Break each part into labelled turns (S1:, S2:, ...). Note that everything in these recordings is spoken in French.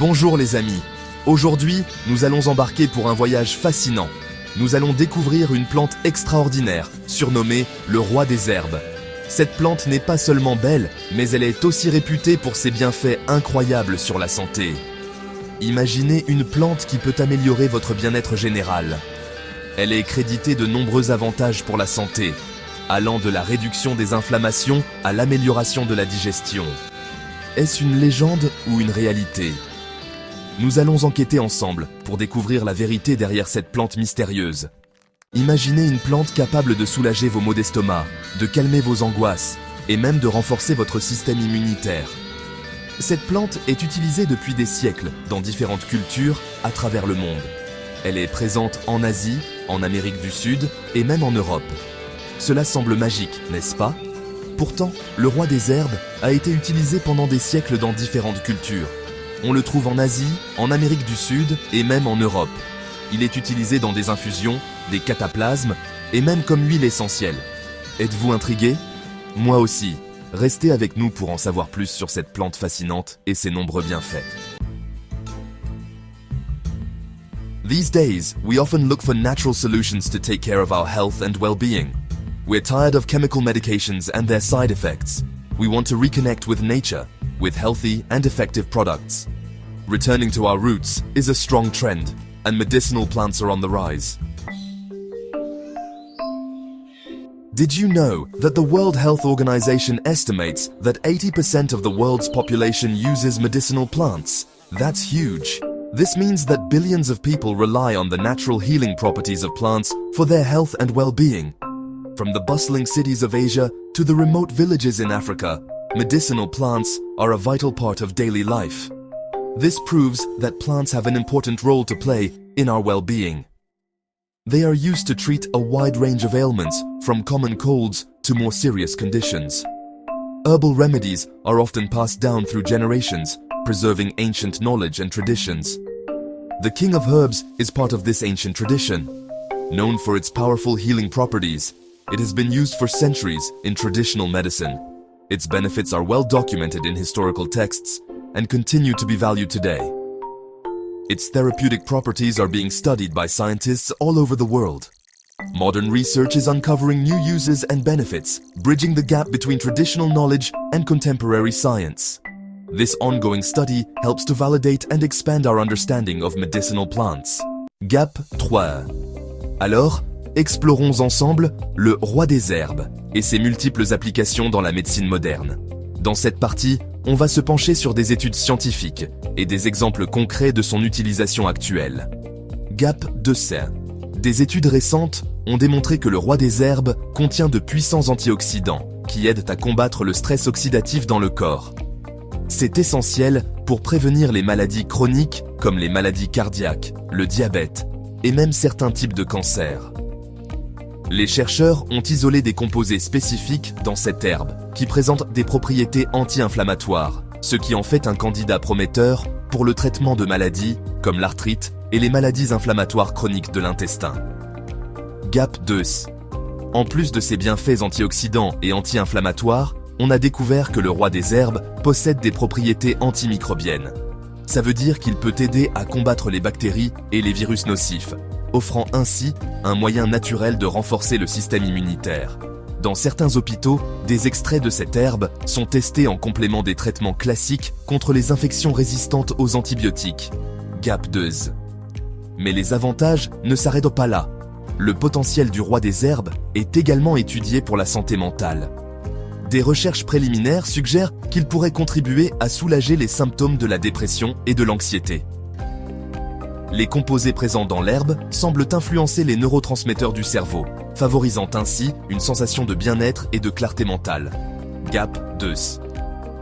S1: Bonjour les amis, aujourd'hui nous allons embarquer pour un voyage fascinant. Nous allons découvrir une plante extraordinaire, surnommée le roi des herbes. Cette plante n'est pas seulement belle, mais elle est aussi réputée pour ses bienfaits incroyables sur la santé. Imaginez une plante qui peut améliorer votre bien-être général. Elle est créditée de nombreux avantages pour la santé, allant de la réduction des inflammations à l'amélioration de la digestion. Est-ce une légende ou une réalité ? Nous allons enquêter ensemble pour découvrir la vérité derrière cette plante mystérieuse. Imaginez une plante capable de soulager vos maux d'estomac, de calmer vos angoisses et même de renforcer votre système immunitaire. Cette plante est utilisée depuis des siècles dans différentes cultures à travers le monde. Elle est présente en Asie, en Amérique du Sud et même en Europe. Cela semble magique, n'est-ce pas ? Pourtant, le roi des herbes a été utilisé pendant des siècles dans différentes cultures. On le trouve en Asie, en Amérique du Sud et même en Europe. Il est utilisé dans des infusions, des cataplasmes et même comme huile essentielle. Êtes-vous intrigué ? Moi aussi. Restez avec nous pour en savoir plus sur cette plante fascinante et ses nombreux bienfaits. These days, we often look for natural solutions to take care of our health and well-being. We're tired of chemical medications and their side effects. We want to reconnect with nature, with healthy and effective products. Returning to our roots is a strong trend, and medicinal plants are on the rise. Did you know that the World Health Organization estimates that 80% of the world's population uses medicinal plants? That's huge. This means that billions of people rely on the natural healing properties of plants for their health and well-being. From the bustling cities of Asia to the remote villages in Africa, medicinal plants are a vital part of daily life. This proves that plants have an important role to play in our well-being. They are used to treat a wide range of ailments, from common colds to more serious conditions. Herbal remedies are often passed down through generations, preserving ancient knowledge and traditions. The king of herbs is part of this ancient tradition. Known for its powerful healing properties, it has been used for centuries in traditional medicine. Its benefits are well documented in historical texts and continue to be valued today. Its therapeutic properties are being studied by scientists all over the world. Modern research is uncovering new uses and benefits, bridging the gap between traditional knowledge and contemporary science. This ongoing study helps to validate and expand our understanding of medicinal plants. Gap 3. Alors, explorons ensemble le roi des herbes et ses multiples applications dans la médecine moderne. Dans cette partie, on va se pencher sur des études scientifiques et des exemples concrets de son utilisation actuelle. Gap 2C. Des études récentes ont démontré que le roi des herbes contient de puissants antioxydants qui aident à combattre le stress oxydatif dans le corps. C'est essentiel pour prévenir les maladies chroniques comme les maladies cardiaques, le diabète et même certains types de cancers. Les chercheurs ont isolé des composés spécifiques dans cette herbe qui présentent des propriétés anti-inflammatoires, ce qui en fait un candidat prometteur pour le traitement de maladies comme l'arthrite et les maladies inflammatoires chroniques de l'intestin. Gap 2. En plus de ses bienfaits antioxydants et anti-inflammatoires, on a découvert que le roi des herbes possède des propriétés antimicrobiennes. Ça veut dire qu'il peut aider à combattre les bactéries et les virus nocifs, offrant ainsi un moyen naturel de renforcer le système immunitaire. Dans certains hôpitaux, des extraits de cette herbe sont testés en complément des traitements classiques contre les infections résistantes aux antibiotiques. Gap 2. Mais les avantages ne s'arrêtent pas là. Le potentiel du roi des herbes est également étudié pour la santé mentale. Des recherches préliminaires suggèrent qu'il pourrait contribuer à soulager les symptômes de la dépression et de l'anxiété. Les composés présents dans l'herbe semblent influencer les neurotransmetteurs du cerveau, favorisant ainsi une sensation de bien-être et de clarté mentale. Gap 2.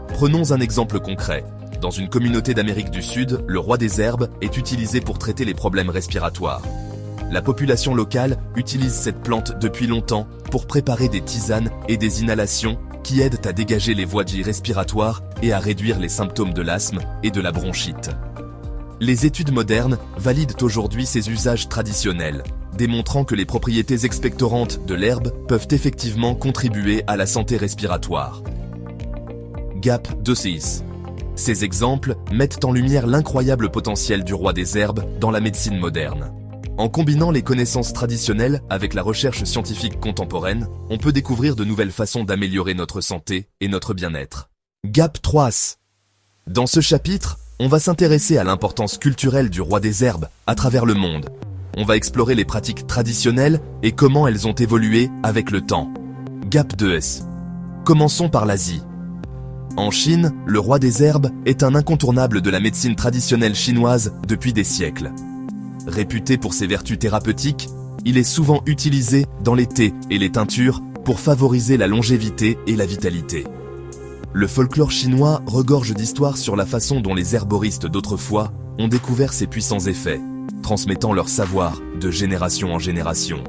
S1: Prenons un exemple concret. Dans une communauté d'Amérique du Sud, le roi des herbes est utilisé pour traiter les problèmes respiratoires. La population locale utilise cette plante depuis longtemps pour préparer des tisanes et des inhalations qui aident à dégager les voies respiratoires et à réduire les symptômes de l'asthme et de la bronchite. Les études modernes valident aujourd'hui ces usages traditionnels, démontrant que les propriétés expectorantes de l'herbe peuvent effectivement contribuer à la santé respiratoire. Gap 2.6. Ces exemples mettent en lumière l'incroyable potentiel du roi des herbes dans la médecine moderne. En combinant les connaissances traditionnelles avec la recherche scientifique contemporaine, on peut découvrir de nouvelles façons d'améliorer notre santé et notre bien-être. GAP 3. Dans ce chapitre, on va s'intéresser à l'importance culturelle du roi des herbes à travers le monde. On va explorer les pratiques traditionnelles et comment elles ont évolué avec le temps. GAP 2. Commençons par l'Asie. En Chine, le roi des herbes est un incontournable de la médecine traditionnelle chinoise depuis des siècles. Réputé pour ses vertus thérapeutiques, il est souvent utilisé dans les thés et les teintures pour favoriser la longévité et la vitalité. Le folklore chinois regorge d'histoires sur la façon dont les herboristes d'autrefois ont découvert ces puissants effets, transmettant leur savoir de génération en génération.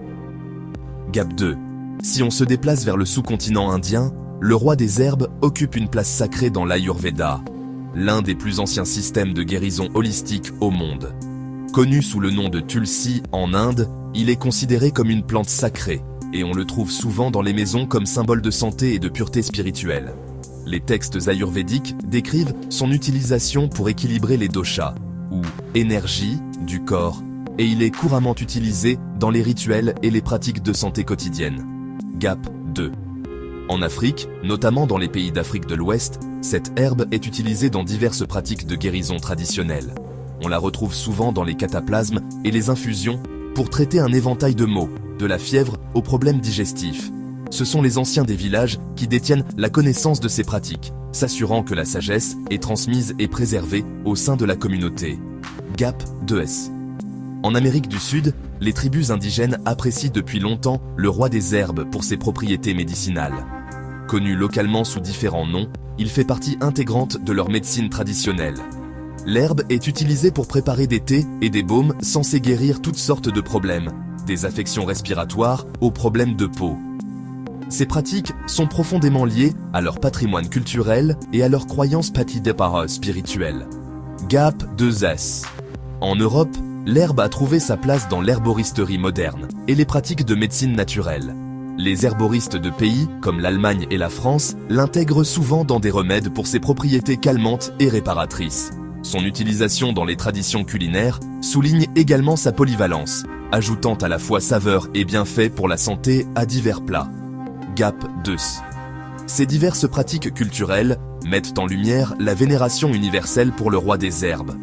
S1: GAP 2. Si on se déplace vers le sous-continent indien, le roi des herbes occupe une place sacrée dans l'Ayurveda, l'un des plus anciens systèmes de guérison holistique au monde. Connu sous le nom de Tulsi en Inde, il est considéré comme une plante sacrée, et on le trouve souvent dans les maisons comme symbole de santé et de pureté spirituelle. Les textes ayurvédiques décrivent son utilisation pour équilibrer les doshas, ou énergie, du corps, et il est couramment utilisé dans les rituels et les pratiques de santé quotidienne. GAP 2. En Afrique, notamment dans les pays d'Afrique de l'Ouest, cette herbe est utilisée dans diverses pratiques de guérison traditionnelles. On la retrouve souvent dans les cataplasmes et les infusions pour traiter un éventail de maux, de la fièvre aux problèmes digestifs. Ce sont les anciens des villages qui détiennent la connaissance de ces pratiques, s'assurant que la sagesse est transmise et préservée au sein de la communauté. GAP 2. En Amérique du Sud, les tribus indigènes apprécient depuis longtemps le roi des herbes pour ses propriétés médicinales. Connu localement sous différents noms, il fait partie intégrante de leur médecine traditionnelle. L'herbe est utilisée pour préparer des thés et des baumes censés guérir toutes sortes de problèmes, des affections respiratoires aux problèmes de peau. Ces pratiques sont profondément liées à leur patrimoine culturel et à leurs croyances spirituelles. GAP 2. En Europe, l'herbe a trouvé sa place dans l'herboristerie moderne et les pratiques de médecine naturelle. Les herboristes de pays, comme l'Allemagne et la France, l'intègrent souvent dans des remèdes pour ses propriétés calmantes et réparatrices. Son utilisation dans les traditions culinaires souligne également sa polyvalence, ajoutant à la fois saveur et bienfaits pour la santé à divers plats. GAP 2. Ces diverses pratiques culturelles mettent en lumière la vénération universelle pour le roi des herbes.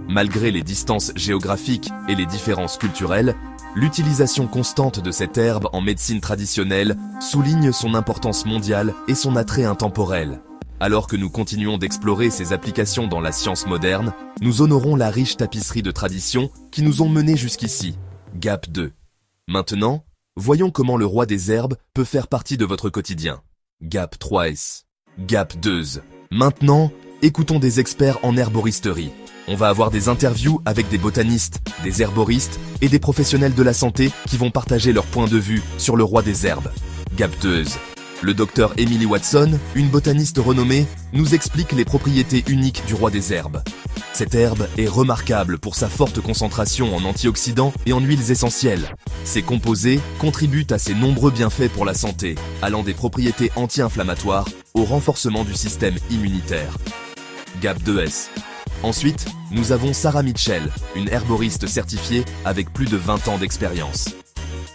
S1: Malgré les distances géographiques et les différences culturelles, l'utilisation constante de cette herbe en médecine traditionnelle souligne son importance mondiale et son attrait intemporel. Alors que nous continuons d'explorer ses applications dans la science moderne, nous honorons la riche tapisserie de traditions qui nous ont menés jusqu'ici. GAP 2. Maintenant, voyons comment le roi des herbes peut faire partie de votre quotidien. GAP 3. GAP 2. Maintenant, écoutons des experts en herboristerie. On va avoir des interviews avec des botanistes, des herboristes et des professionnels de la santé qui vont partager leur point de vue sur le roi des herbes. GAP 2. Le docteur Emily Watson, une botaniste renommée, nous explique les propriétés uniques du roi des herbes. Cette herbe est remarquable pour sa forte concentration en antioxydants et en huiles essentielles. Ces composés contribuent à ses nombreux bienfaits pour la santé, allant des propriétés anti-inflammatoires au renforcement du système immunitaire. GAP 2. Ensuite, nous avons Sarah Mitchell, une herboriste certifiée avec plus de 20 ans d'expérience.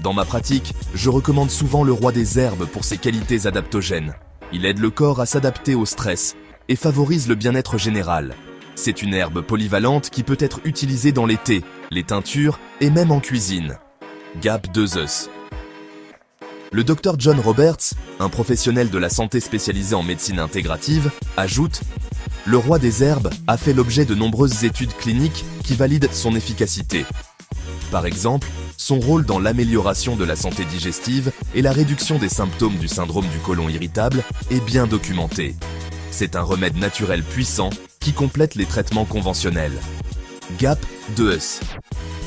S1: Dans ma pratique, je recommande souvent le roi des herbes pour ses qualités adaptogènes. Il aide le corps à s'adapter au stress et favorise le bien-être général. C'est une herbe polyvalente qui peut être utilisée dans les thés, les teintures et même en cuisine. GAP 2. Le Dr John Roberts, un professionnel de la santé spécialisé en médecine intégrative, ajoute « Le roi des herbes a fait l'objet de nombreuses études cliniques qui valident son efficacité. Par exemple, son rôle dans l'amélioration de la santé digestive et la réduction des symptômes du syndrome du côlon irritable est bien documenté. C'est un remède naturel puissant qui complète les traitements conventionnels. GAP 2.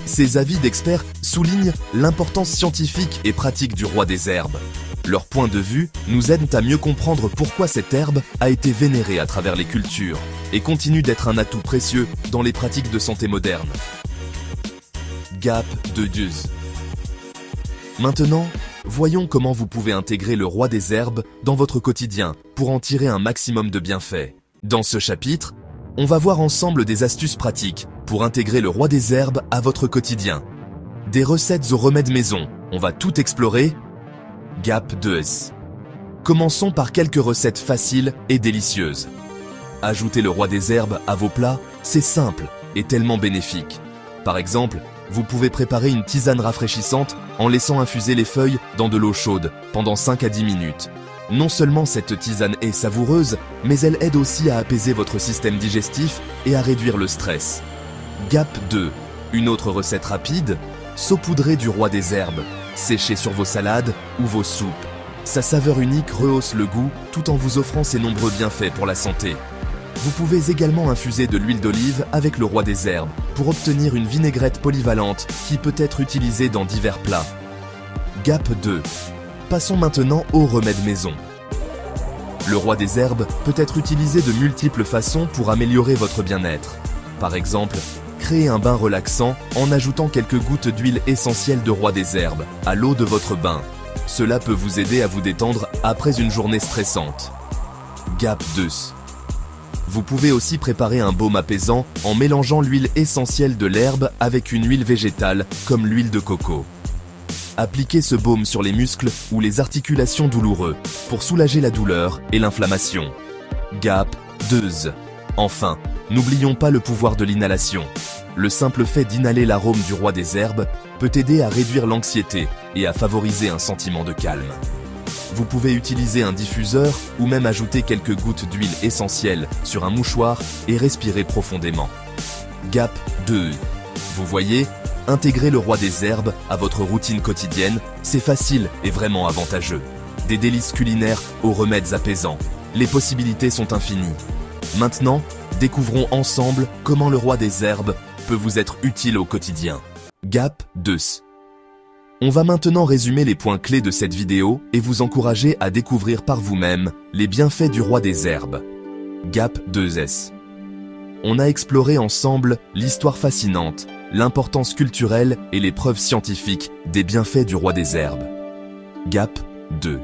S1: Ces avis d'experts soulignent l'importance scientifique et pratique du roi des herbes. Leur point de vue nous aident à mieux comprendre pourquoi cette herbe a été vénérée à travers les cultures et continue d'être un atout précieux dans les pratiques de santé modernes. GAP 2. Maintenant, voyons comment vous pouvez intégrer le roi des herbes dans votre quotidien pour en tirer un maximum de bienfaits. Dans ce chapitre, On va voir ensemble des astuces pratiques pour intégrer le roi des herbes à votre quotidien. Des recettes aux remèdes maison, on va tout explorer. GAP 2S. Commençons par quelques recettes faciles et délicieuses. Ajouter le roi des herbes à vos plats, c'est simple et tellement bénéfique. Par exemple, vous pouvez préparer une tisane rafraîchissante en laissant infuser les feuilles dans de l'eau chaude pendant 5 à 10 minutes. Non seulement cette tisane est savoureuse, mais elle aide aussi à apaiser votre système digestif et à réduire le stress. GAP 2. Une autre recette rapide, saupoudrer du roi des herbes, sécher sur vos salades ou vos soupes. Sa saveur unique rehausse le goût tout en vous offrant ses nombreux bienfaits pour la santé. Vous pouvez également infuser de l'huile d'olive avec le roi des herbes pour obtenir une vinaigrette polyvalente qui peut être utilisée dans divers plats. GAP 2. Passons maintenant aux remèdes maison. Le roi des herbes peut être utilisé de multiples façons pour améliorer votre bien-être. Par exemple, créez un bain relaxant en ajoutant quelques gouttes d'huile essentielle de roi des herbes à l'eau de votre bain. Cela peut vous aider à vous détendre après une journée stressante. GAP 2. Vous pouvez aussi préparer un baume apaisant en mélangeant l'huile essentielle de l'herbe avec une huile végétale comme l'huile de coco. Appliquez ce baume sur les muscles ou les articulations douloureux pour soulager la douleur et l'inflammation. GAP 2. Enfin, n'oublions pas le pouvoir de l'inhalation. Le simple fait d'inhaler l'arôme du roi des herbes peut aider à réduire l'anxiété et à favoriser un sentiment de calme. Vous pouvez utiliser un diffuseur ou même ajouter quelques gouttes d'huile essentielle sur un mouchoir et respirer profondément. GAP 2. Vous voyez, intégrer le roi des herbes à votre routine quotidienne, c'est facile et vraiment avantageux. Des délices culinaires aux remèdes apaisants. Les possibilités sont infinies. Maintenant, découvrons ensemble comment le roi des herbes peut vous être utile au quotidien. GAP 2. On va maintenant résumer les points clés de cette vidéo et vous encourager à découvrir par vous-même les bienfaits du roi des herbes. GAP 2S. On a exploré ensemble l'histoire fascinante, l'importance culturelle et les preuves scientifiques des bienfaits du roi des herbes. GAP 2.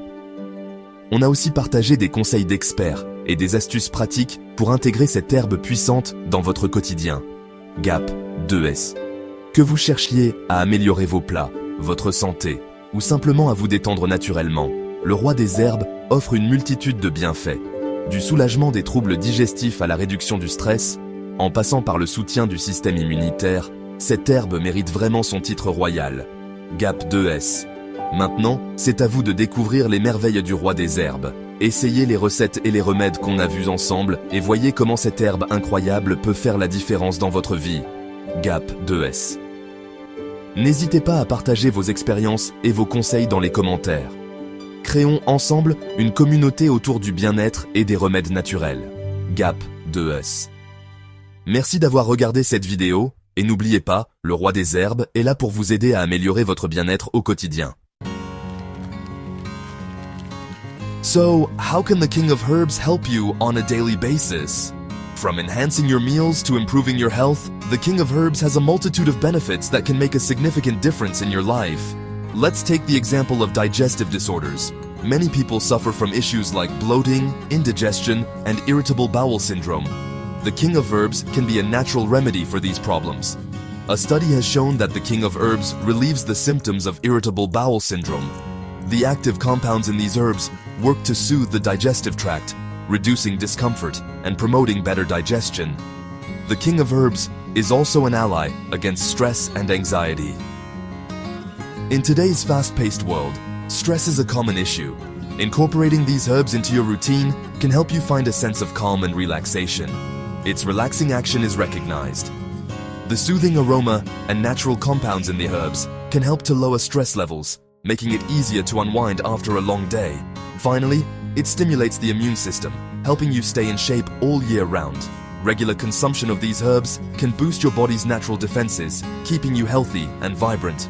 S1: On a aussi partagé des conseils d'experts et des astuces pratiques pour intégrer cette herbe puissante dans votre quotidien. GAP 2S. Que vous cherchiez à améliorer vos plats, votre santé, ou simplement à vous détendre naturellement, le roi des herbes offre une multitude de bienfaits. Du soulagement des troubles digestifs à la réduction du stress, en passant par le soutien du système immunitaire, cette herbe mérite vraiment son titre royal. GAP 2S. Maintenant, c'est à vous de découvrir les merveilles du roi des herbes. Essayez les recettes et les remèdes qu'on a vus ensemble et voyez comment cette herbe incroyable peut faire la différence dans votre vie. GAP 2S. N'hésitez pas à partager vos expériences et vos conseils dans les commentaires. Créons ensemble une communauté autour du bien-être et des remèdes naturels. GAP 2S. Merci d'avoir regardé cette vidéo et n'oubliez pas, le roi des herbes est là pour vous aider à améliorer votre bien-être au quotidien. So, how can the King of Herbs help you on a daily basis? From enhancing your meals to improving your health, the King of Herbs has a multitude of benefits that can make a significant difference in your life. Let's take the example of digestive disorders. Many people suffer from issues like bloating, indigestion, and irritable bowel syndrome. The King of Herbs can be a natural remedy for these problems. A study has shown that the King of Herbs relieves the symptoms of irritable bowel syndrome. The active compounds in these herbs work to soothe the digestive tract, reducing discomfort and promoting better digestion. The King of Herbs is also an ally against stress and anxiety. In today's fast-paced world, stress is a common issue. Incorporating these herbs into your routine can help you find a sense of calm and relaxation. Its relaxing action is recognized. The soothing aroma and natural compounds in the herbs can help to lower stress levels, making it easier to unwind after a long day. Finally, it stimulates the immune system, helping you stay in shape all year round. Regular consumption of these herbs can boost your body's natural defenses, keeping you healthy and vibrant.